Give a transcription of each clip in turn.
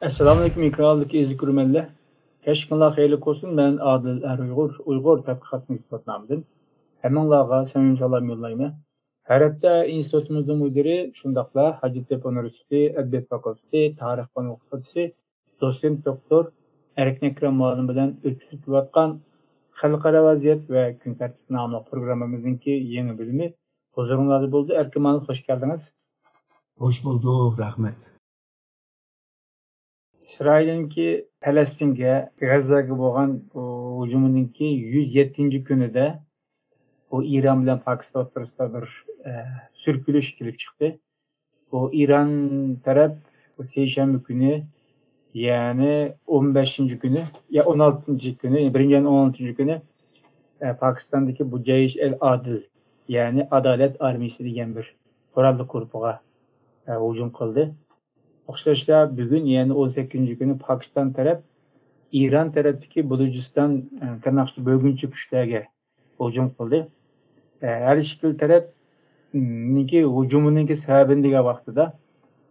Assalamualaikum ikrarlık ezikürmelle. Keşkinla hayırlı olsun. Ben Adil Uygur Tadqiqat İnstitutundan. Hemenlağa samimi salam yollayma. Her hafta institutumuzun müdiri şundakla Hacettepe Üniversitesi Edebiyat Fakültesi Tarih Fakültesi Doçent Doktor Erkin Ekrem muallim bilen ötküzüp vatkan Halkara Vaziyet ve Gün Tertip namlı programımızınki yeni bölümü huzurunuzda buldu. Erkin muallim hoş geldiniz. Hoş bulduk, rahmet. İsrail'inki Palestin'e, Gazze'ye boğan hücumununki 107. günüde bu İran bilen Pakistan ortasında bir sürkülüş gelip çıktı. Bu İran taraf bu seyşembe günü yani 15. günü ya 16. günü, birinci 16. günü Pakistan'daki bu Ceyş el-Adil yani Adalet Armisi degan bir qurolli grupuga hücum qildi. Oxşashla bugün yani 18. günü Pakistan taraf İran taraftaki Bulucistan tırnaqçı bölgünçü güçlerge hücum qildi. Her şekil taraf hücumununki sebebindeki vaqtida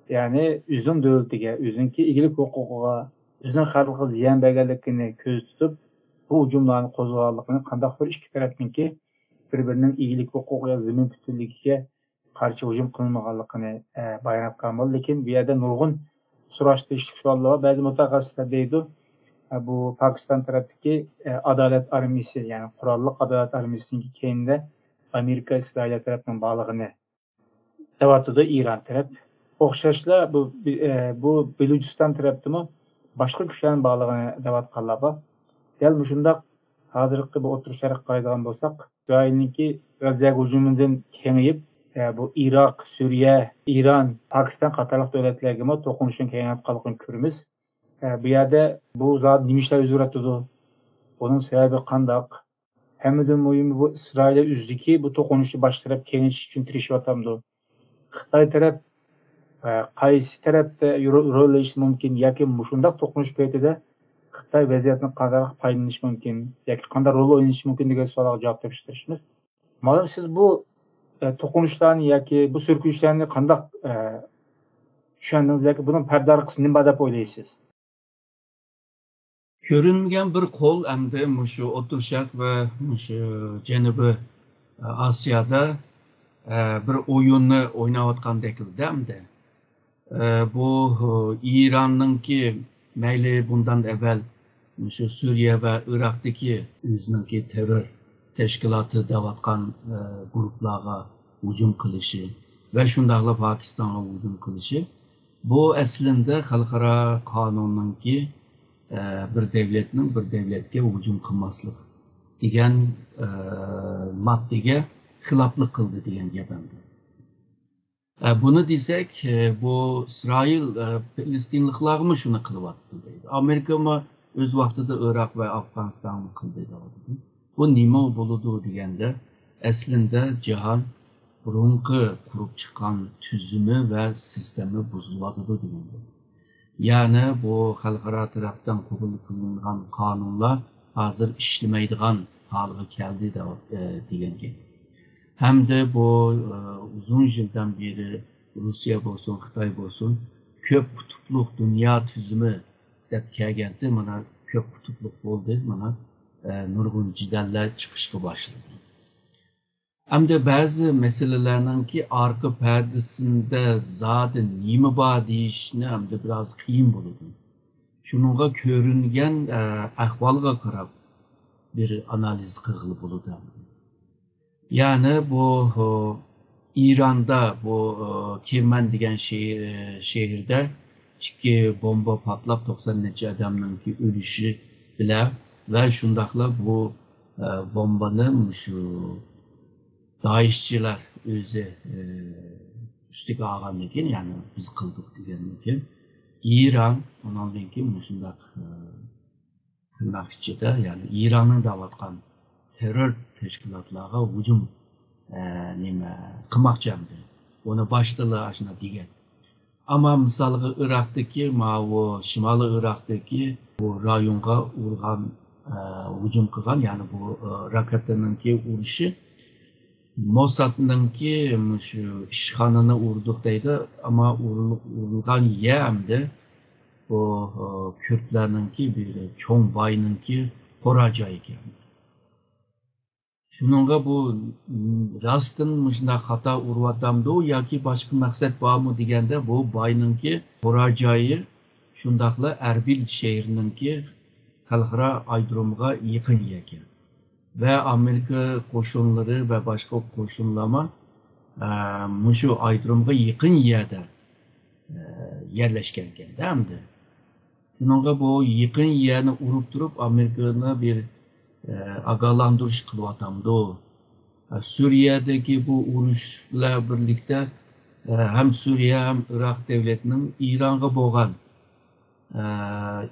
yani üzün dövletiga, üzünki igilik huquqiga, üzün xalqiga ziyan berganligini ko'z tutib, bu hücumlarni qo'zg'aganligini qandaq bir ikki tarafninki bir-birining igilik huquqiga, zamin butunligiga qarshi hücum qilmaganligini bayon etgan bo'ldi. Lekin bu yerda nurg'un surashtirishlik savollar bor. Ba'zi mutaxassislar deydi, bu Pakistan taraftaki Adalet Armisi yani qurolli Adalet Armisining keyinda Amerika İsrail tarafından bağlığını devatı da İran taraf. Oxşashla bu Belucistan tarafı başka güçlerin bağlığını devat qallaba. Gel şundaq hazırki bu oturuş şərq qaydagan bolsak, İsrail'ninki Gazze hücumundan kengayip bu Irak, Suriye, İran, Pakistan qatarlıq dövlətlərə toqunuşun kengayib qalğını görürüz. Bu yerdə bu zat nimişlər üzr etdi. Onun sebebi qandaq? Hemiden mühimi bu İsrail'e üzdü ki bu toqunuşu başlayıp kengiş için tirişip atamdı. Xitay taraf qaysi tarafda rol o'ynashi mumkin yoki shundaq to'qinish paytida Xitoy vaziyatini qanday foydalanish mumkin yoki qanday rol o'ynashi mumkin degan savolga javob topshirishimiz. Ma'lum siz bu to'qinishlarni yoki bu surkilishlarni qanday tushundingiz yoki buning parda arkasida nima deb o'ylaysiz? Görünmeyen bir kol hem şu Oturşak ve şu Cenubi Asya'da bir oyunu oynayotgan dekildi hem de. Bu İran'ınki meyli bundan evvel şu Suriye ve Irak'taki özününki terör teşkilatı davatkan gruplara hücum kılışı ve şundakla Pakistan'a hücum kılışı bu aslında halkara kanununki bir devletinin bir devletke hücum kılmaslık degan maddege xiloflik qildi degan gapimdi. Bunu desek bu İsrail Filistinliklarmi shuni qilyapti deydi. Amerika mı öz vaqtida Irak ve Afganistan'ı qildi deydi. Bu nima bo'ladi deganda aslında jahon burunqi qurib chiqqan tuzumi ve sistemi buzuladi deganda. Yani bu xalqaro tarafdan qabul qilingan qonunlar hozir ishlamaydigan holga keldi degan gap. Hem de bu uzun yıldan beri Rusya olsun, Xitoy olsun köp kutupluk dünya tüzümü deb kelganda mana köp kutupluk bo'ldi, mana nurg'un jidallar chiqishga boshladi. Hem de bazı meselelerninki arka perdesinde zaten nima bor deyishni hem de biraz qiyin bo'ladi. Shunga ko'ringan ahvolga qarab bir analiz qilib bo'ladi. Yani bu İran'da bu Kirman degan şehirde iki bomba patlap 90 neçe adamın ki ölüşü bile ve şundakla bu bombanın şu Daişçiler özü üstüge ağanlıkin yani biz kıldık deganlıkin İran ondan ki şundak tırnakçıda yani İran'ın davatkan terör teşkilatlarına hücum qilmoqchimdi. Onu başlığı aşına degan. Ama misalga Irak'taki bu Şimali Irak'taki bu rayonga urgan hücum qilgan yani bu raketlarninki uruşu Mossad'ninki şu ishxonani urdik deydi ama urilgan yerda bu Kürtlerninki bir çoğun bayınınki Horaca ekan. Şununla bu rastın müşna hata urvatamdı yoki boshqa maqsad bormi deganda bu bayninki Horacayı şundaqla Erbil şehrininki xalqaro aydrumga yaqin ekan. Ve Amerika qo'shinlari ve başka qo'shinlama mushu aydrumga yaqin yerda yerleşken ekan hamda. Şununla bu yaqin yerni urib turib Amerikani bir agalandırış kılvatamdı o. Suriye'deki bu uruşla birlikte hem Suriye hem Irak devletinin İran'a boğan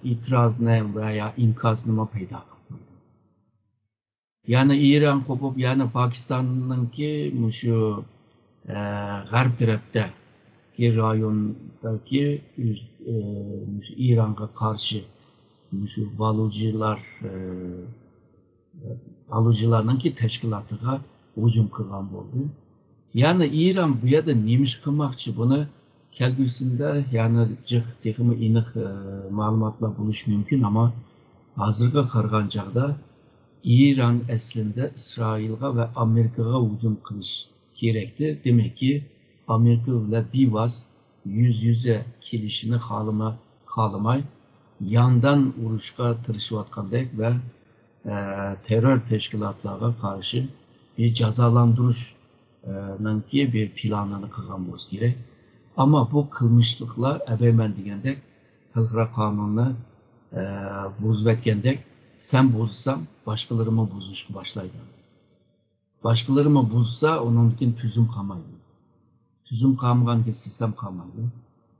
itirazını veya inkazını payda kıldı. Yani İran kopup yani Pakistan'ınki şu garp tarafta ki rayondaki İran'a karşı şu alıcılarınki teşkilatıga hücum kılgan oldu. Yani İran bu yerda nemiş kılmakçı bunu kelgüsünde yani texmi iniq ma'lumotlar buluş mümkün ama hazırga qargan chaqda İran aslında İsrail'ga ve Amerika'ga hücum kılış gerekti. Demek ki Amerika ile bivas yüz yüze kelishini xalamay yandan uruşga tirishayotgandek ve terör teşkilatlarına karşı bir cezalandırışın bir planını kılgan bolsa gerek. Ama bu kılmışlıklar ebeymen degandek xalqaro qonunni buzib etgandek sen bozsan başkalarımı buzuşga başlaydı. Başkalarımı buzsa onunkin tüzüm kalmaydı. Tüzüm kalmagan ki sistem kalmaydı.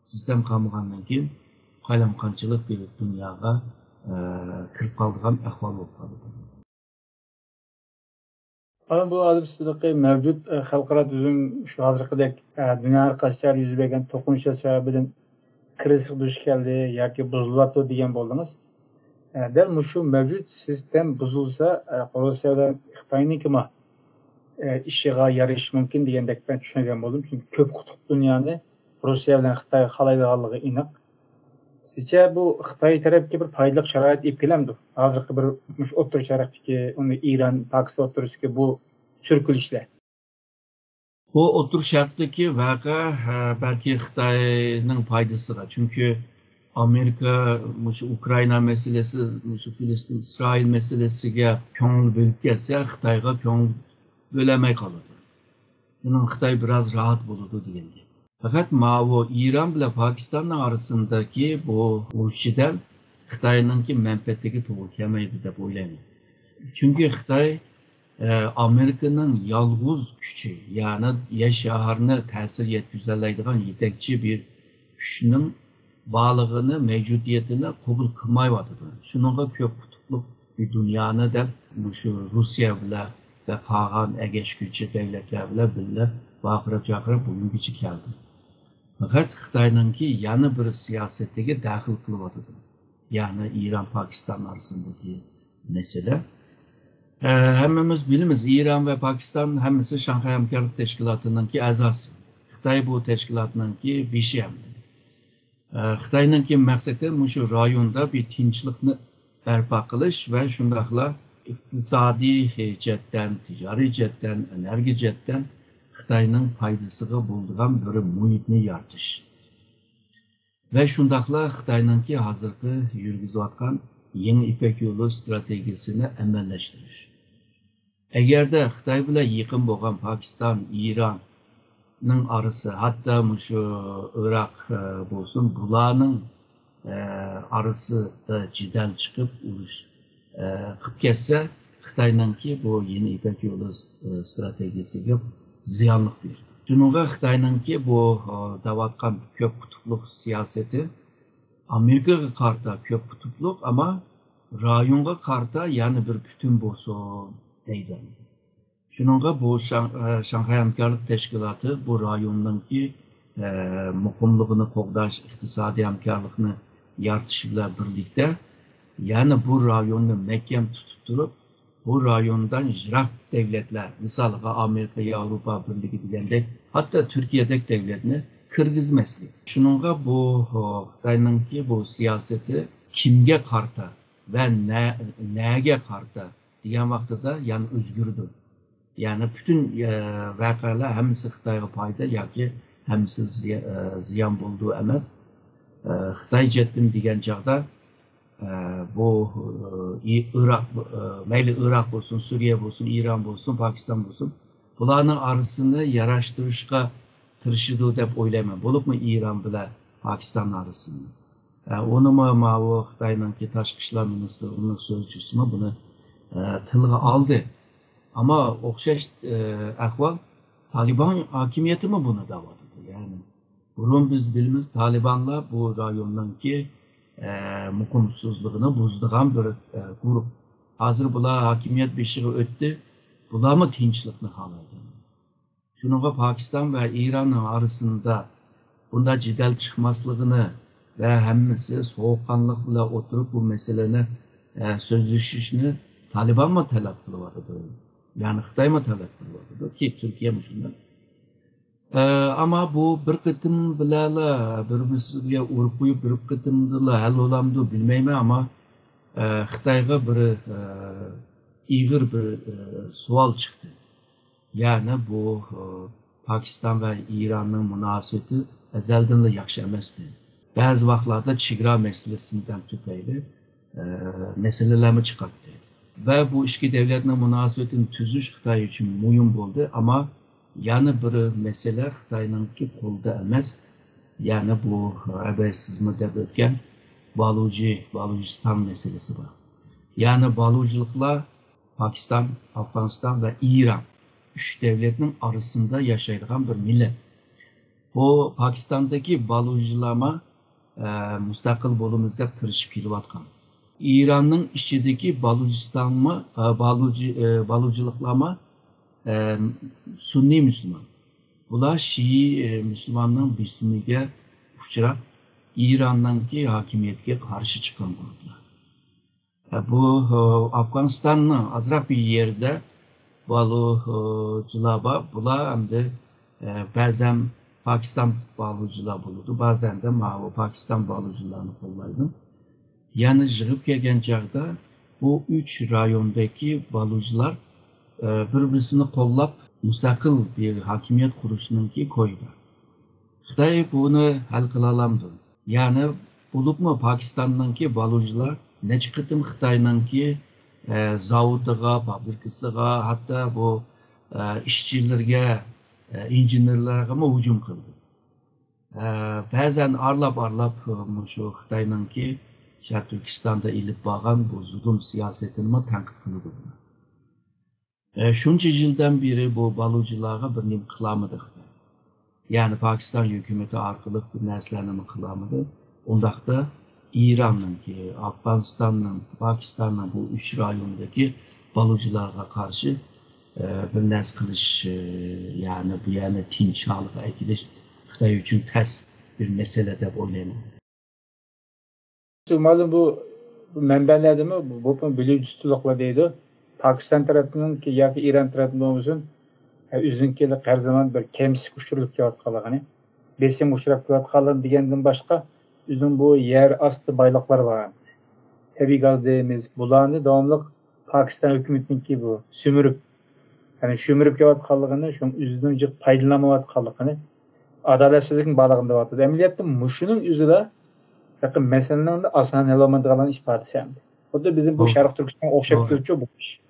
Sistem kalmagandan keyin qaylamqanchilik bir dunyoga kirib qolgan ahvol bo'lib qoldi. Ama bu adresdeki mevcut halkara düzüm şu hazırlıkdaki dünya arkadaşlar yüz bergen tokunuşa sebebiyle kriz duş geldi yoki buzulattı degan bo'ldingiz. Del şu mevcut sistem buzulsa Rusya'dan Xitoyniki mi işiga yarayish mumkin degandek ben tushungan bo'ldim. Çünkü ko'p qutup dünyani Rusya bilan Xitoy qalaydiganligi aniq. Sizce bu Xitoy tarafga bir foydali sharoit ib kelamdi. Hozirgi bir o'rta sharqdagi uni İran, Pokiston o'rtasidagi bu sürkülüşler. Bu o'rta sharqdagi vaqa belki Xitoyning foydasiga. Çünkü Amerika şu Ukrayna meselesi, şu Filistin, İsrail meselesiga ko'ngil bo'lib kelsa, Xitoyga ko'ngil bo'lamay qoladi. Bunun Xitoy biraz rahat bo'ladi deganda. Fakat bu İran ile Pakistan'ın arasındaki bu urushdan Xitoyninki manfaatiga to'g'ri kelmaydi deb o'ylayman. Çünkü Xitoy Amerika'nın yalğuz gücü yani shaharni ta'sir yetkazadigan yetakchi bir kuchning borlig'ini, mevjudiyatini qabul qilmayapti. Shuningga ko'p qutbli bir dunyoni deb shu Rossiya bilan ve qolgan egashguvchi davlatlar bilan birga baqirib-chaqirib bugungacha keldi. Fakat Xitoyninki yana bir siyosatiga daxil qilyapti. Yani İran Pakistan arasındaki mesele. Hemmimiz bilimiz İran ve Pakistan hemmisi Şanghay Hamkorlik Teşkilatı'nınki a'zosi. Xitoy bu teşkilatınınki beshi hamdi. Xitoyninki maqsadi shu rayonda bir tinchlikni barpo qilish va shundaqla iqtisodiy jihatdan, tijoriy jihatdan, energiya jihatdan Xitoyning foydasiga bo'ladigan bir muhitni yaratish. Ve şundaqla Xitoyninki hozirgi yurgizayotgan Yeni İpek Yolu stratejisini amallashtirish. Agarda Xitoy bilan yaqin bo'lgan Pokiston, İranning arası, hatta şu Irak bo'lsin, bularning arasida jidal chiqib urush qilib ketsa, Xitoyninki bu Yeni İpek Yolu stratejisiga ziyonli bir. Şununla Xitoyninki bu davatkan köp kutupluk siyaseti Amerika'ya karta köp kutupluk ama rayonga karta yani bir bütün bolsun deydi. Şununla bu Şanghay Hamkorlik Teşkilatı bu rayonninki muqimligini qo'g'dash, iqtisodiy hamkorlikni yaratish bilan birlikda yani bu rayonni mahkam tutib turib bu rayondan yiroq davlatlar, misal Amerika, Avrupa Birliği degandek, hatta Türkiye'deki devletini kirgizmaslik. Shuningga bu Xitoyningki bu siyosati kimga qarta va nega qarta degan vaqtida yana o'zgardi. Yani bütün vakalar hammasi Xitoyga foyda yoki hammasi ziyon bo'ldi emas. Xitoy jetdim degan chog'da bu Iroq, mayli Iroq bo'lsin, Suriya bo'lsin, Iron bo'lsin, Pokiston bo'lsin, bularning orasini yarashtirishga tirishidi deb o'ylayman. Bo'libmi Iron bilan Pokiston orasini. Onimi ma'vu Xitoyningki tashqi ishlar ministri, uning so'zchisi buni tilga oldi. Ama o'xshash ahvol Taliban hokimiyatimi buni da'votladi. Yani burun biz bilamiz Talibanlar bu rayonninki muqimsizligini buzdigan bir guruh. Hozir bular hokimiyat beshiga o'tdi. Bularmi tinchlikni xohlaydi. Shuningga Pokiston va Eronning orasida bunda jidal chiqmasligini va hammasi sovuqqonlik bilan o'tirib bu masalani so'zlashishni Talibanmi talab qilyapti? Yani Xitoy mı talep kılıyordu ki Türkiye mi şundan? Ama bu bir kıtım bilala birbirine urup koyup bir kıtımdırla hal olamdı bilmeyme ama Xitoyga bir iğir bir sual çıktı. Yani bu Pakistan ve İran'ın münasebeti ezelden de yaxşı emasdi. Bazı vaqtlarda chegara meselesinden tüpeyli meselelerimi çıkarttı. Ve bu iki devletin münasebetini tüzüş Xitoy için mühim oldu ama yani bir mesele Xitoyningki qo'lda emas. Yani bu habersizmi deb o'tgan Balujiston meselesi var. Yani Balujiliklar Pakistan, Afganistan ve İran üç devletin arasında yaşaydıgan bir millet. Bu Pakistan'daki Balujilama müstakil bo'lamiz deb tirishib kelayotgan. İran'ın içindeki Baluciliklarma Sunni Müslüman. Bular Şii Müslümanlığın bisimiga uçurab İran'daki hakimiyetga qarshi chiqqan gruplar. Bu Afganistan'ın azroq bir yerde Balucilar bor. Bular hamda ba'zan Pakistan Balucilar bo'ladi, ba'zan da Pakistan Balucilarini qo'llaydi. Yani yığıp gelgen çağda bu üç rayondaki balıcılar birbirini kollap müstakil bir hakimiyet kuruşununki koydu. Xitoy bunu hal kılalamdı. Yani bulup mu Pakistan'daki balıcılar ne çıkıtım Xitoyningki zavudiga, fabrikasiga, hatta bu işçilerge, injenerlarga mı hücum kıldı. Bazen arlap şu Xitoyningki Şarkı Türkistan'da ilip bağan bu zulüm siyasetini mi tanqid qildi? Şunca yıldan beri bu balıcılara bir nim qılamadı. Yani Pakistan hükümeti arkalık bir narsalarni mi qılamadı? Ondaqda İran'ınki, Afganistan'ın, Pakistan'ın bu üç rayondaki balıcılara karşı bir narsa qilish, yani bu yani tinchlik aytilish Xitoy uchun tez bir mesele deb o'ylayman. Malum bu menbelerde mi bu bilinçsizlikle deydi. Pakistan tarafının ki ya ki İran tarafından olsun üzünkelik her zaman bir kemsik uçurulup yaratkalı. Besim uçurup yaratkalı diyenden başka üzün bu yer astı baylıklar var. Tabi gaz dediğimiz bulanı devamlık Pakistan hükümetinki bu sümürüp yani sümürüp yaratkalığını şu üzünün cık paylanama yaratkalığını adaletsizlikin bağlığında vardı. Emniyette muşunun üzüle yakın meselenin de aslında ne olmadığı kalan ifadesi hem de. O da bizim bu Şarkı Türkistan okşayıp görüyor bu iş.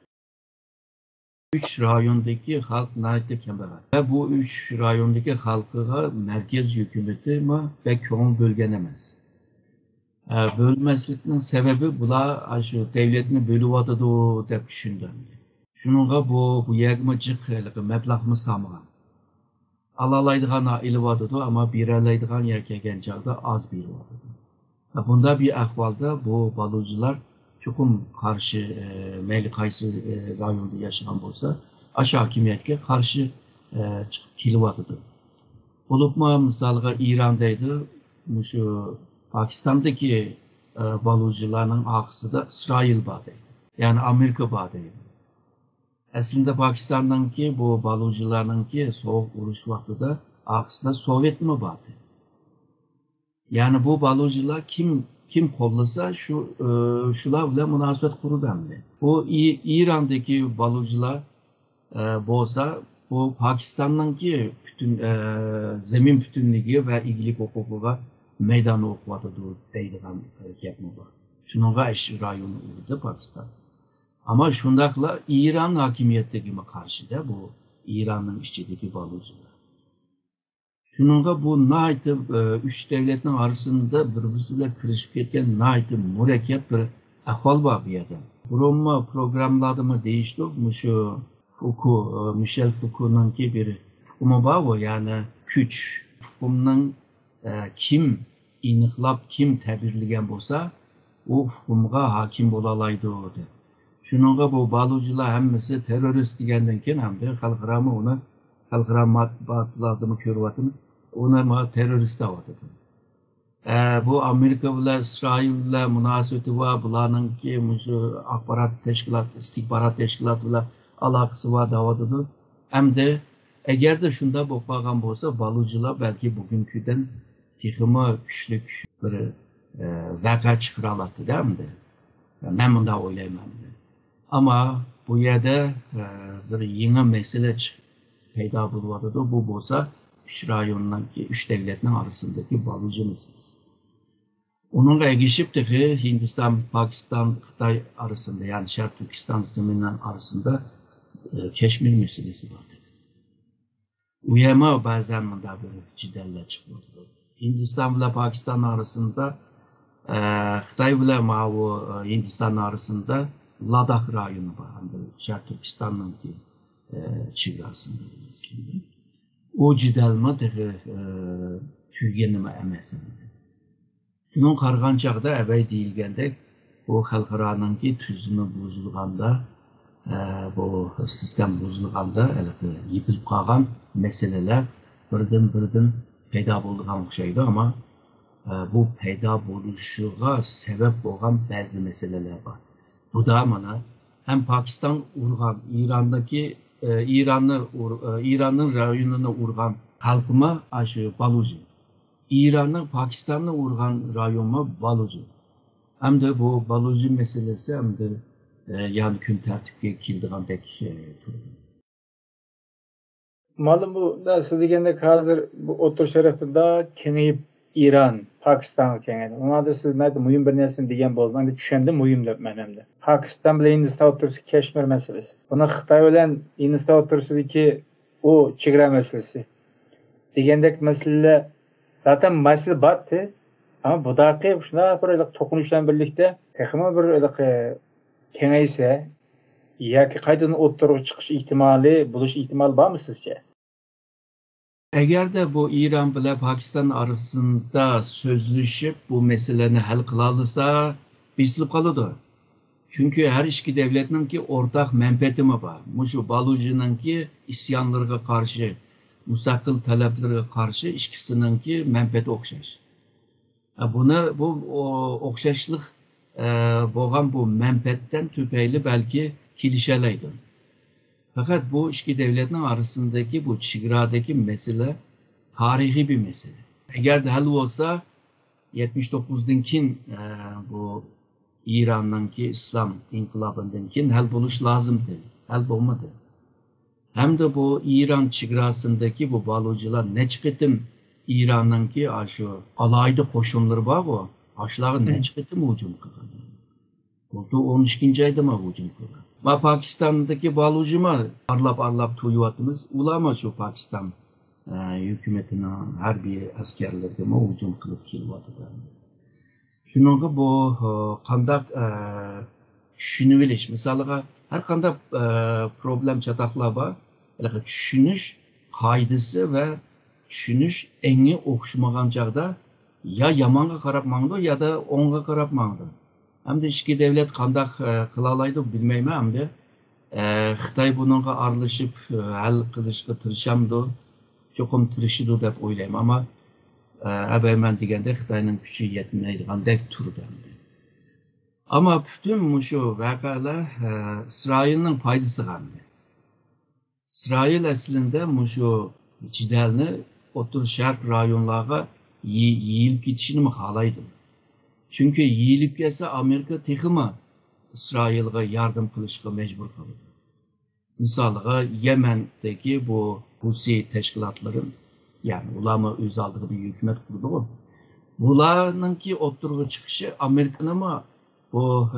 Üç rayondaki halk nahiyette kembeler. Ve bu üç rayondaki halkıga merkez hükümeti ma ve köngül bölgenemez. Bölmeslikinin sebebi bular şu devletini bölüvadıdı dep düşündüm. Şununla bu yerime cık meblağımı samıgan. Alalaydıgan ilivadıdı ama biralaydıgan yer kelgen çağda az birivadıdı. Bunda bir ahvalda bu balıcılar çokum karşı meyli kaysı rayonda yaşayan olsa aşağı hakimiyetke karşı çıkıp kilivadıdı. Olup mu misalga İran'daydı, şu Pakistan'daki balıcıların akısı da İsrail bağdaydı. Yani Amerika bağdaydı. Aslında Pakistan'daki bu balıcılarınki soğuk uruş vaxtıda aslında Sovyet mi vardı? Yani bu balıcılar kim kollasa şular bile münasebet kurdu emdi. Bu İran'daki balıcılar bolsa bu Pakistan'daki bütün zemin bütünlüğü ve ilgili hukukuga meydan okuwatıdı deydigan gap mi var. Şununla iş rayonu oldu Pakistan. Ama şundakla İran hakimiyetteki karşıda bu İran'ın içindeki balıcılar. Şununla bu naytı üç devletin arasında birbirisiyle kırışıp ketken naytı mürekkep bir ahval var bir yerden. Burunma programladı mı değişti mi şu Michel Foucault'un bir hukumu var o yani güç. Hukumunun kim iniqlab, kim təbirləyən bolsa, o hukumğa hakim bolalaydı orada. Şununla bu balıcılar hemmisi terörist degenden keyin hem de xalqarama onu xalqara matbuatlarını görüyatımız ona terörist avadı. Bu Amerika bilan İsrail bilan münasebeti var, bularninki axborot teşkilat, istihbarat teşkilatı bilan alaqası var davadıdır. Hem de eğer de şunda bo'lgan bolsa, balıcılar belki bugünküden texmi güçlük bir vaqa chiqara oladi da endi. Men bunda o'ylayman. Ama bu yerde bir yeni mesele paydo bo'lyapti. Bu bo'lsa üç rayonundaki üç devletin arasındaki balıcı meselesi. Onunla ergişip de Hindistan, Pakistan, Xitay arasında yani Şark Türkistan zemininden arasında Keşmir meselesi vardı. Uyema bazen bunda bir ciddeller çıkmadı. Hindistan ile Pakistan arasında Xitay ile Hindistan arasında Ladakh rayonu var. Şark Türkistan'ın çevrasında aslında. O ciddelme de tüygenime emesindir. Şunun qarğan çağda əbəy deyilgəndə bu xalqaranın ki tüzümü bozulğanda, bu sistem bozulğanda yıkılıp qalğan meseleler birden peyda bolğan şeydi ama bu peyda boluşuğa sebep olan bazı meseleler var. Bu da mana hem Pakistan urğan, İran'ın rayonuna urğan halkıma aşı balıcı. İran'ın Pakistan'la urğan rayonma balıcı. Hem de bu balıcı meselesi hem de yani gün tertipke kildiğen pek turdu. Malum bu da siz degende hazır bu otur şerefinde kengeyip İran, Pakistan kengeydi. Ona da siz neydi mühim bir nesini degen bozdun. Bir düşende mühim de menemde. Pakistan bile Hindistan otursu Keşmir meselesi. Buna Xitay bilen Hindistan otursudaki o çigra meselesi. Degendek mesele zaten mesele battı. Ama bu dakika şuna böyle tokunuşla birlikte tekme bir kengeyse ya ki kaydı'nın oturup çıkış ihtimali, buluş ihtimali var mı sizce? Eğer de bu İran ile Pakistan arasında sözleşip bu meseleni hal kılalıysa bisilip kalıdır. Çünkü her iki devletin ki ortak menfaati var. Muşu balıcının ki isyanlarına karşı, müstakil taleplerine karşı ikisinin ki menfaati okşaş. Bu okşaşlık boğan bu menfaatten tüpeyli belki kilişeleydi. Fakat bu iki devletin arasındaki bu çigradaki mesele tarihi bir mesele. Eğer de hal olsa 79'daki bu İran'daki İslam inkılabındaki hal buluş lazımdı. Hal olmadı. Hem de bu İran çigrasındaki bu balıcılar ne çıkıtım İran'daki aşı alaydı koşunları var bu. Aşıları ne çıkıtım hücum kılan. Oldu 12. ayda mı hücum kılan. Ma Pakistan'daki balıcıma arlap tuyuvatımız ulama şu Pakistan hükümetine her bir askerlerine hücum kılıp kilvatılar. Şununla bu kandak düşünüveliş. Mesela her kandak problem çatakla var. Düşünüş kaydısı ve düşünüş eni okşumağın çağda ya yamanga karap mağdı ya da onga karap mağdı. Hem de iki devlet kandak kılalaydı bilmeyim hem de Xitay bununla aralışıp hal kılışkı tırışamdı. Çokum tırışıdı dep oylayım ama ben degende Xitay'nın gücü yetmeydiğen dek turdu. Ama bütün şu vakalar İsrail'in faydası kaldı. İsrail aslında şu cidelini O'rta Sharq rayonlarga yeyilib ketishini mi xalaydi? Çünkü yeyilib kelsa Amerika texmi İsrail'ga yardım qilishga mecbur kaldı. Misalga Yemen'deki bu Husi teşkilatların, yani ularni o'z oldiga bir hükümet kurdu o. Bularninki o'ttirg'i chiqishi Amerikani mi bu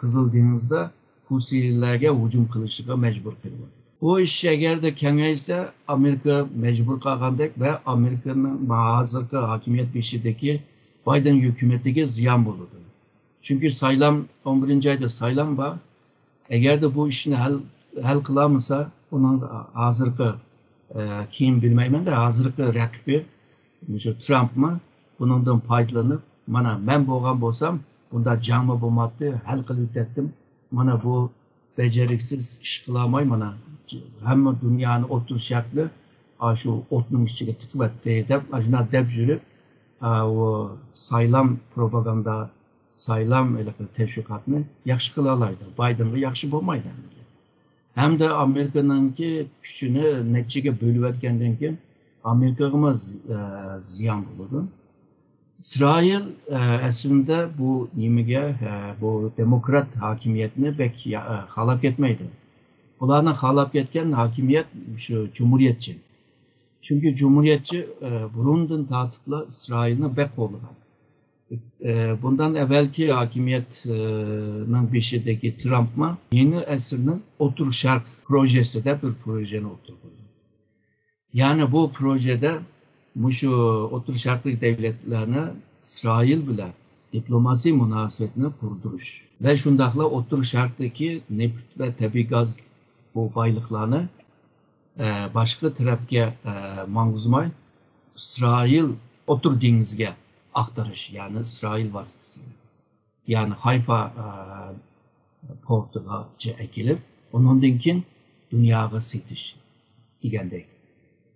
Qizil dengizda Husilarga hujum qilishiga mecbur qildi. Bu ish agarda kengaysa Amerika mecbur qolgandek ve Amerika'nın hozirgi hokimiyat beshidagi Biden hükümetiga ziyon bo'ladi. Çünkü saylam 11. ayda saylam var. Eğer de bu işini hal kılamasa onun hozirgi kim bilmayman da hozirgi raqibi şu Trump mı bundan foydalanib mana men bo'lgan bo'lsam bunda jangmi bo'lmabdi hal qilib ketdim. Mana bu beceriksiz ish qilolmay mana hamma dunyoni O'rta Sharqni shu o'tning ichiga tiqibdi deb ajna deb yurib o saylam propaganda saylam teşvikatını yaxshi qila oladi. Bidenga yaxshi bo'lmaydi. Hem de Amerika'nınki kuchini nechaga bölüp etgandan keyin Amerikaga ziyon bo'ladi. İsrail aslında bu nimaga bu demokrat hakimiyetini pek xalab etmaydi. Bularni xalab etgan hakimiyet şu cumhuriyetçi. Çünkü cumhuriyetçi burundan tartibla İsrailni bek qo'llagan. Bundan evvelki hakimiyetinin beşideki Trump'ma yeni esrinin O'rta Sharq projesi de bir projeni oturdu. Yani bu projede şu O'rta Sharqlik devletlerine İsrail bile diplomasi münasebetini kurduruş ve şundakla O'rta Sharqdaki neft ve tabii gaz bu baylıklarını başka tarafga mang'uzmay İsrail O'rta dengizga aktarış, yani İsrail vasıtasıyla. Yani Hayfa portuga ekilip ondan keyin dunyoga setish degandek.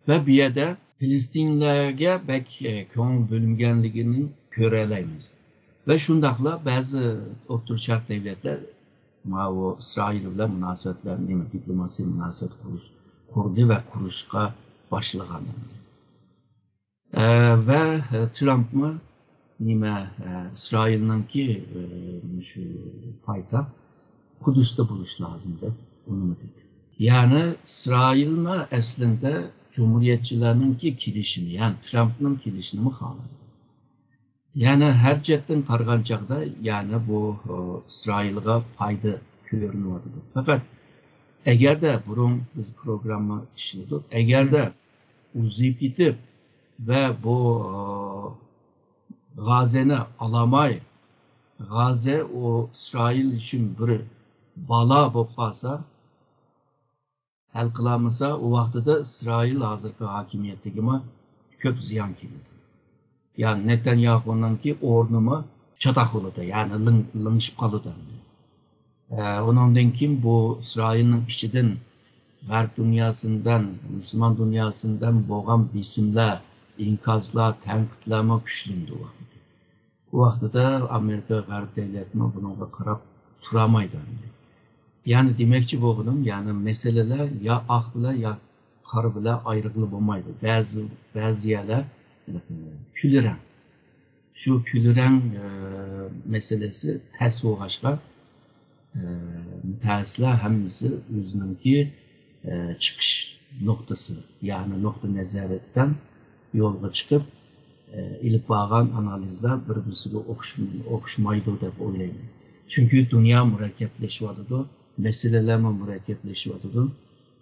Ve bir yerde Filistinlerge bek ko'ngil bo'linganligini ko'ralaymiz. Ve shundaqla ba'zi O'rta Sharq devletler bu İsrail bilan munosabatlarni diplomasi munosabat kurdu ve kurishga boshlagan. Ve Trump mı İsrail'ninki şu paytaxt Kudüs'te buluş lazımdı. Yani İsrail'in aslında Cumhuriyetçilerininki kilişini, yani Trump'ın kilişini mi xalaydı? Yani her cetten qargan chaqda yani bu İsrail'ga fayda ko'rinyapti. Fakat eğer de burun biz programı işledik, eğer de uzayıp gidip ve bu Gazze'ni alamay, Gazze o İsrail için bir bala bo'lib qolsa, hal qilamasa, o vaqtida İsrail hozirgi hakimiyatiga ko'p ziyon keladi. Yani Netanyahu'nunki o'rnimi chatoq bo'ladi, yani lingishib qoladi. Ondan keyin bu İsrailning ichidan G'arb dunyosidan, Müslüman dunyosidan bo'lgan bisimlar, inkazlar, tanqidlarni kuchlandi. Bu vaqtida Amerika G'arb devletini bunga qarab turamaydi. Yani demekçi bo'lganim, yani meseleler ya oq bilan ya qora bilan ayrıqlı bo'lmaydi. Ba'zi yerlar kulrang. Şu kulrang meselesi ters bo'lg'achqa mutaxassislar hammasi o'zininki chiqish noktası, yani nokta nazaridan yo'lga chiqib ilib borgan analizlar bir-biriga o'xshamaydi deb o'ylayman. Çünkü dünya murakkablashyapti, meseleler murakkablashyapti.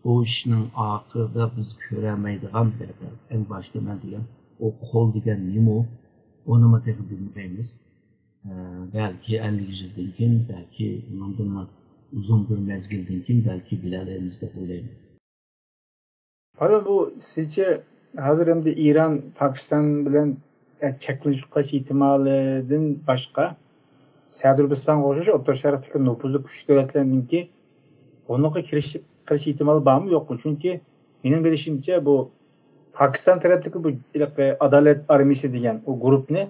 Bu ishning oqida biz ko'ramaydigan en başta men degan o qo'l degan nima, onu mu bilmaymiz. Belki 50 yıldan keyin, belki bundan uzun bir mezgildan keyin belki bilaleymiz deb o'ylayman. Pardon, bu sizce hazır hem de İran, Pakistan bilen çekilip çıkış ihtimalinden başka Saudiya Arabistonga o'xshash O'rta Sharqdagi nufuzli kuchli davlatlarninki bunga kirish ihtimoli bormi yo'qmi? Chunki mening bilishimcha bu Pakistan tarafidagi bu Adalet Armiyasi degan o guruhni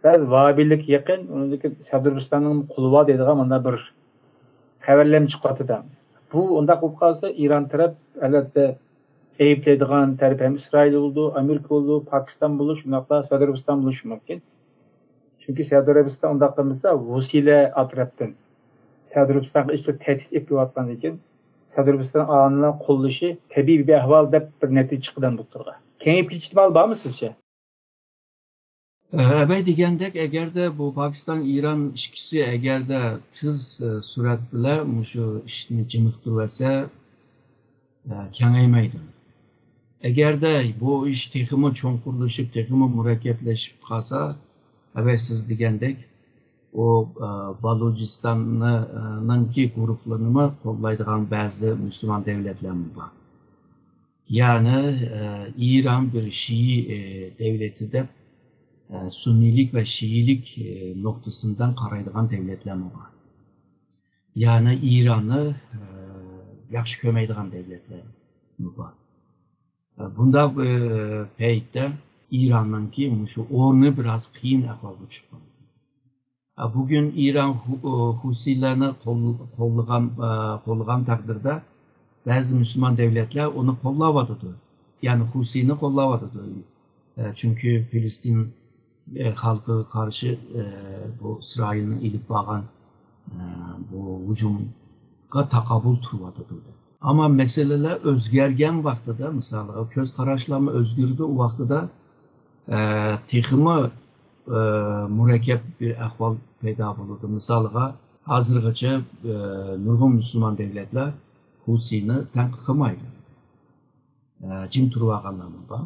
ba'zi vahiylik yaqin undagi Saudiya Arabistonning quli bor deydigan mana bir xabarlar chiqyapti. Bu unda bo'lib qolsa İran taraf albatta eyüpleydiğin taraf hem İsrail oldu, Amerika oldu, Pakistan bulur, şunakla Suudi Arabistan buluşu mümkün. Çünkü Suudi Arabistan ondaqlamızda Rusiyla atrafdan Suudi Arabistan'a işte tehdit yapıyotgan ekan. Suudi Arabistan anına qo'llashi tabiiy bir ahvol deb bir natija chiqdan bu turga. Kengayib ketishmal bormi sizcha? Əbəy degəndək, əgər də bu Pakistan-İran işkisi əgər də tez sürət bilan şu işni cimiqtirəsə, kengəyməydi. Əgər də bu iş texmi çoğunlaşıb, texmi mürəkkəbləşib qalsa, əbəy siz degəndək, o Baluchistan'ınki gruplarını kollaydıgan bazı Müslüman devletler var. Yani İran bir Şii devleti de Sunnilik ve Şiilik noktasından qaraydıgan devletler var. Yani İran'ı yaxşı kömeydigan devletler var. Bunda peytde İran'ınki şu ornu biraz kıyın ahvalı çıkmalı. Bugün İran Husilerini kollagan takdirde bazı Müslüman devletler onu kollavadıdır. Yani Husi'ni kollavadıdır. Çünkü Filistin halkı karşı bu İsrail'in ilip bağın bu hücumga takabül turvadıdır. Ama meseleler özgergen vaxtıda, mesela köz qaraşlama özgürdü o vaxtıda texmi mürekkep bir ahval peyda bulurdu. Mesela hazırgacha nurgun Müslüman devletler Husi'ni tanqid qilmaydi. Jim turvaganlarmi bor.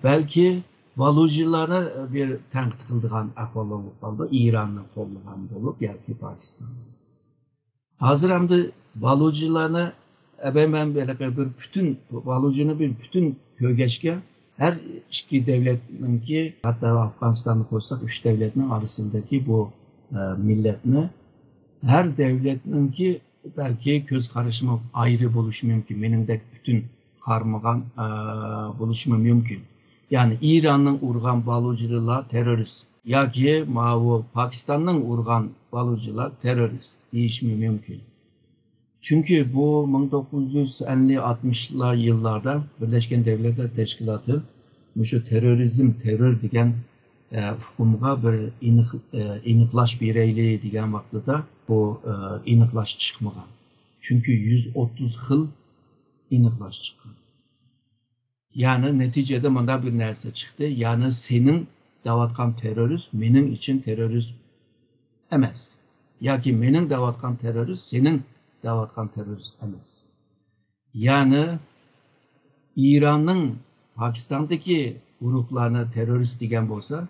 Belki Baluchilarni bir tanqid qildigan ahvol bo'lib qoldi. İran'ni qo'llagan bo'lib yoki Pokiston. Hozir hamda Baluchilarni ben bir bütün Baluchini bir bütün kögeçke her iki devletinki, hatta Afganistan'ı koysak 3 devletin arasındaki bu milletini her devletinki belki göz karışımı ayrı buluşu mümkün. Benim de bütün karmagan buluşma mümkün. Yani İran'ın urgan Baluchilar terörist. Ya ki Pakistan'ın urgan Baluchilar terörist. Değişimi mümkün. Çünkü bu 1950-60'lar yıllarda Birleşken Devletler Teşkilatı şu terör degen hukumga bir iniklaş bireyliği degen vaxtıda bu iniklaş çıkmagan. Çünkü 130 yıl iniklaş çıkan. Yani neticede bunda bir nerse çıktı. Yani senin davatkan terörist, benim için terörist emez. Ya ki benim davatkan terörist, senin davatkan terörist emez. Yani İran'ın Pakistan'daki gruplarına terörist degen olsa,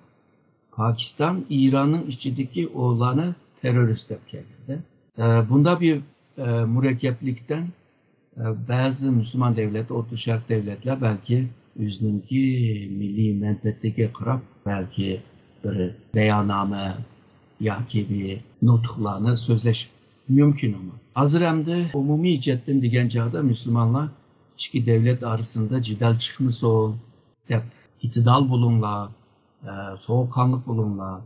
Pakistan İran'ın içindeki oğlanı terörist yapacaklar. Bunda bir mürekkeplikten bazı Müslüman devletler, Orta Şark devletler belki özününki milli menfetteki kırap belki bir beyanname ya ki bir nutuklarını sözleşip mümkün ama. Hazır hem de umumi ceddin degen çağda Müslümanlar iki devlet arasında cidal çıkması ol, itidal bulunla, soğukkanlık bulunla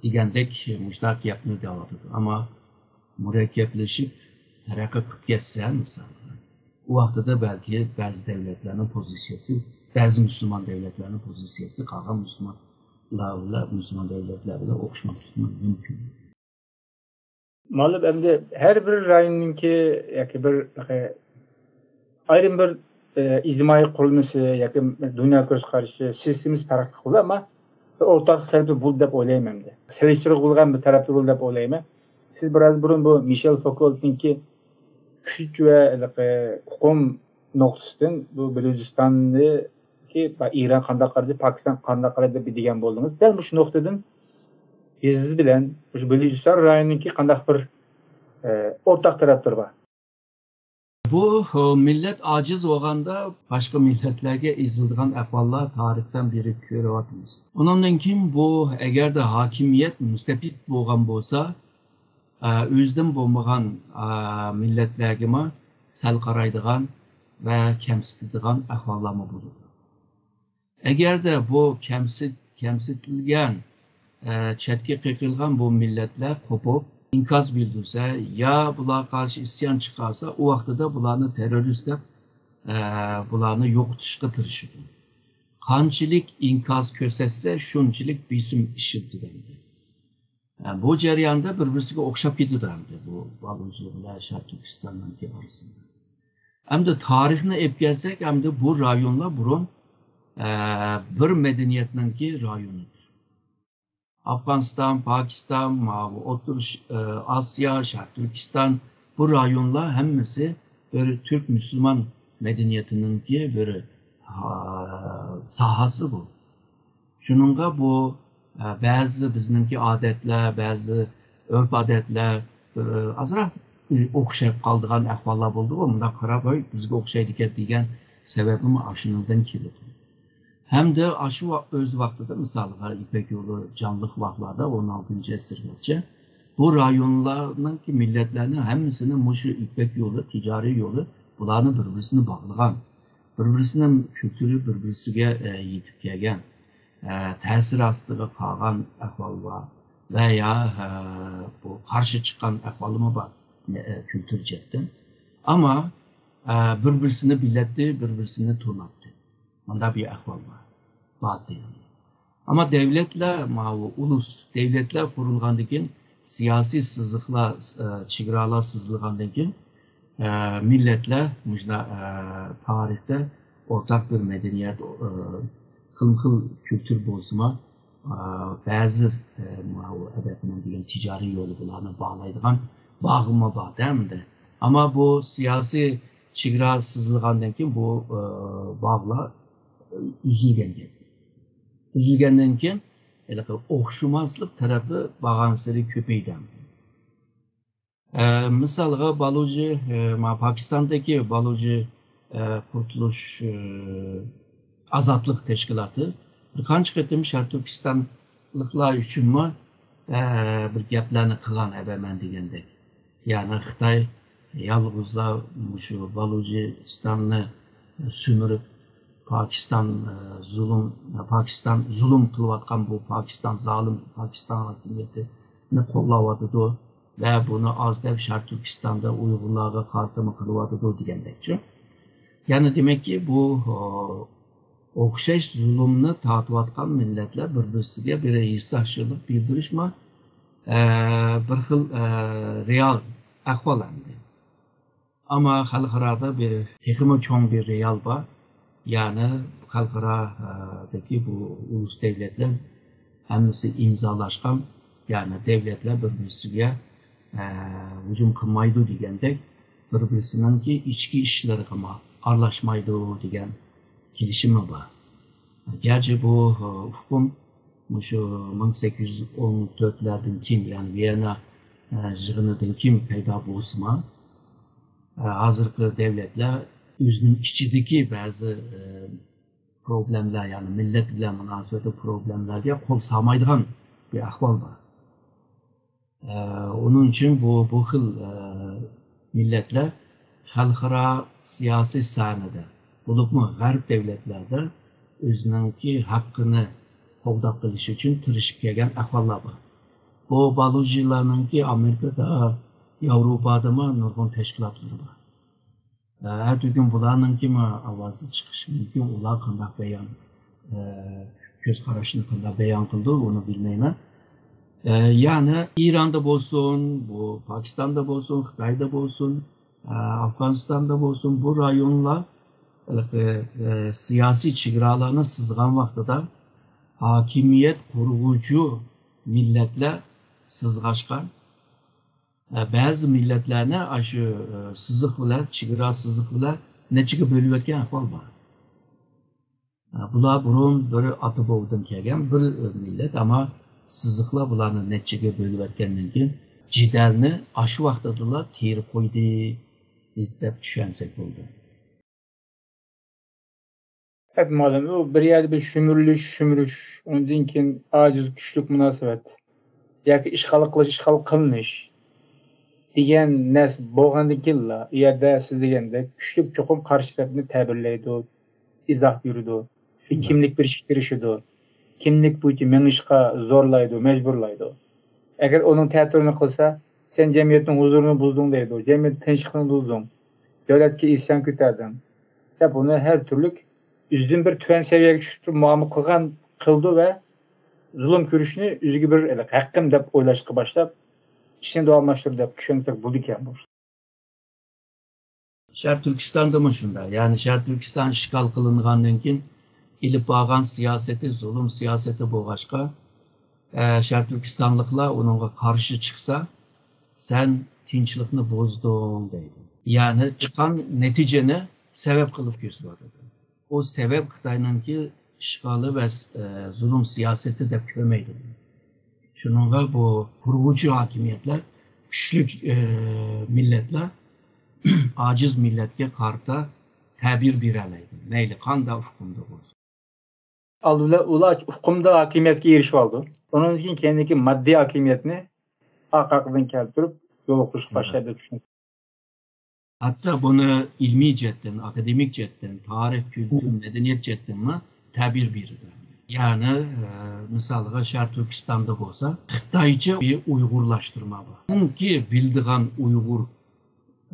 degendek müştak yapmaya devam ediyor. Ama mürekkepleşip hareket geçse mesela, o vaxtıda belki bazı devletlerin pozisyası, bazı Müslüman devletlerin pozisyası kalan Müslüman devletlerle okuşması mümkün. Maalesef hem de her bir rayonunki yani bir ayrım bir ictimai kurulması yakın dünya göz karşı sistemimiz farklı oldu ama ortak tarafı bul dep oylayım hem de. Selekçilik olgan bir tarafı bul dep oylayım. Siz biraz burun bu Michel Foucault'unki güç ve hukum noktasından bu Belucistan'da ki İran kanda kardı, Pakistan kanda kardı bir diyen buldunuz. Ben bu şu noktadan siz bilen bu Belucistan rayonunki kandak bir ortak tarafları var. Bu millet aciz olganda başka milletlerge ezildiğin ahvallar tarihten biri görüyoruz. Onunla kim bu eğer de hakimiyet müstebit bolgan bolsa, özden bolmagan milletlerge sal qaraydigan ve kemsitdigan ahvallarmı bulur. Eğer de bu kemsitilgen, chetga qeqilgan bu milletler kopup inkaz bildirse ya bular karşı isyan çıkarsa o vaxtıda bularını terörist deb bularni yo'qotishga tirishadi. Qanchalik inkos ko'rsatsa, shunchalik bisim ishildi dendi. Bu jarayonda bir-biriga o'xshab ketadi endi bu Baluchi bilan Sharq Turkistonning orasida. Hamda tarixni olib kelsak, hamda bu rayonlar burun bir medeniyetninki rayonidir. Afg'oniston, Pokiston, O'rta Osiyo, Sharq Turkiston bu rayonlar hammasi bir Türk Müslüman medeniyetiningki bir sahası bu. Shuningga bu ba'zi bizningki odatlar, ba'zi urf-odatlar azroq o'xshab qoldigan ahvollar bo'ldi. Bunda qarab, bizga o'xshaydi degan sababim shundan keladi. Hamda shu o'z vaqtida misolga İpek yo'li jonliq vaqtlarda 16 asrgacha bu rayonlarning millatlarning hammasini mushu İpek yo'li, tijoriy yo'li bularni bir-birini bog'lagan, bir-birisining kültürü bir-birisiga yetib kelgan, ta'sir ostiga qolgan ahvollar veya bu qarshi chiqqan ahvolimi bor kültür jihatdan. Ama bir-birisini bilatdi, bir-birisini tunatdi. Bunda bir ahvol var. Ama devletler, ulus devletler kurulgandan keyin siyasi sızlıklar, çigralar sızılgandan keyin milletler tarihte ortak bir medeniyet, xil kültür bozma, bazı adetinin degan ticari yolu bularni bağlaydigan bağıma var değil mi? Ama bu siyasi çigra sızılgandan keyin bu bağlar üzülgenden keyin o'xshamazlik tarafi bag'ansiri ko'paydi. Misolga Baluchi, Pokistondagi Baluchi qurtulush azodlik tashkiloti bir qancha qatim Sharq Turkistonliklar uchunmi bir gaplarni qilgan ebaman degandek. Ya'ni Xitoy yolg'izlar shu Balujistonni so'mirib Pakistan zulüm kılıvatkan bu Pakistan zalim Pakistan hakimiyetini qo'llayotidi ve bunu az deb Sharq Turkistonda Uyg'urlarga qarshi qilyotidi degandekchi. Yani demek ki bu o'xshash zulmni tortayotgan millatlar bir-birisiga bir hissashilik bildirishma bir xil real ahvol endi. Ama xalqaroda bir texmi cho'ng bir real bor. Yani xalqarodagi bu ulus devletler hammasi imzolashgan, yani devletler bir-birisiga hujum qilmaydi degandek, bir-birisininki ichki ishlariga aralashmaydi degan kelishimi bor. Gerçi bu hukm shu 1814'lerden keyin, yani Viyana yig'inidan keyin paydo bo'lsa, hozirgi devletler o'zining ichidagi ba'zi problemler, yani millet bilan munosabatli problemlarga qo'l solmaydigan bir ahvol bor. Onun için bu xil milletler xalqaro siyosiy sahnada, bo'libmi g'arb devletlarda o'zininki haqqini qo'g'dab qilish uchun tirishib kelgan ahvollar bor. Bu Baluchilarninki Amerikada, Yevropada nurg'un tashkilotlari bor. Her gün bularning kimi ovozi chiqishi mumkin, ular qanday bayon ko'z qarashini qanday bayon qildi, onu bilmayman. Yani İran'da bo'lsin, bu Pokistonda bo'lsin, Xitoyda bo'lsin, Afg'onistonda bo'lsin, bu rayonlar siyosiy chegaralarni sızgan vaqtida hokimiyat qurg'uvchi millatlar sızg'ashgan. Bazı milletlerine aşı sızık bilan, chegara sızık bilan nechaga bo'lib o'tgan ahvol bor. Bular burun bir oti bovudan kelgan bir millet, ama sızıklar bularni nechaga bo'lib o'tgandan keyin jidalni shu vaqtdalar terib qo'ydi deb tushunsak bo'ldi. Evet malum, o bir yerde bir şümürüş, ondan keyin aciz güçlük münasebet, yoki ishg'ol qilinish degan narsa bo'lgandan keyin u yerda siz degandek kuchlik cho'qim qarshi tarafni ta'birlaydi, izoh beradi, kimlik berishidi, kimlik bo'yicha minishga zo'rlaydi, majburlaydi. Agar uning ta'tirini qilsa, sen jamiyatning huzurini buzding deydi, jamiyat tinchligini buzding, davlatga isyon ko'tarding, deb uni her türlük üzün bir tüven seviyeye tushib muomala qildi va zulm ko'rishni o'ziga bir haqqim deb o'ylashga boshlab ishni davomlashtirdi deb tushunsak bo'ldi ekan bu. Şərq Türkistan'da mı şunda? Yani Şərq Türkistan işgal kılınğandan keyin ilip bağan siyaseti, zulüm siyaseti bu başka. Şərq Türkistanlıklar onunla karşı çıksa sen tinçlikni bozdun deydi. Yani çıkan neticeni sebep kılıp gösterdi. O sebep Xitay'nınki işgalı ve zulüm siyaseti de kömeydi. Şununla bu kurgucu hakimiyetler, güçlü milletler aciz milletke karta tabir bireleydi. Neyle? Kanda ufkumda olsun. Ular ufkumda hakimiyetga erishib oldi. Onun için kendiki maddi hakimiyetini haqqiqdan keltirib yo'l qurishga boshladi düşünün. Hatta bunu ilmi cetten, akademik cetten, tarih, kültür, medeniyet cetten mi tabir birdir. Yani mesela Şərq Türkistan'da olsa Xitayca bir Uygurlaştırma var. Çünkü bildiğin Uygur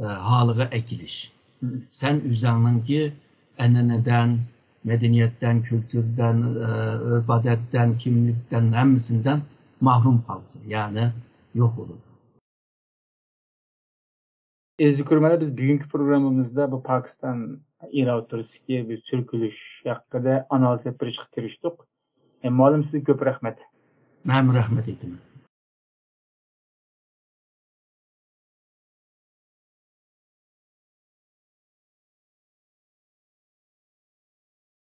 halığa ekiliş. Sen üzerinin ki eneneden, medeniyetten, kültürden, örf adetten, kimlikten, hemisinden mahrum kalsın. Yani yok olur. Ezgürmede biz bugünkü programımızda bu Pakistan İran oturusiki bir sürkülüş hakkında analiz yapışık tiriştik. Malum size köp rahmet. Ben rahmet ettim.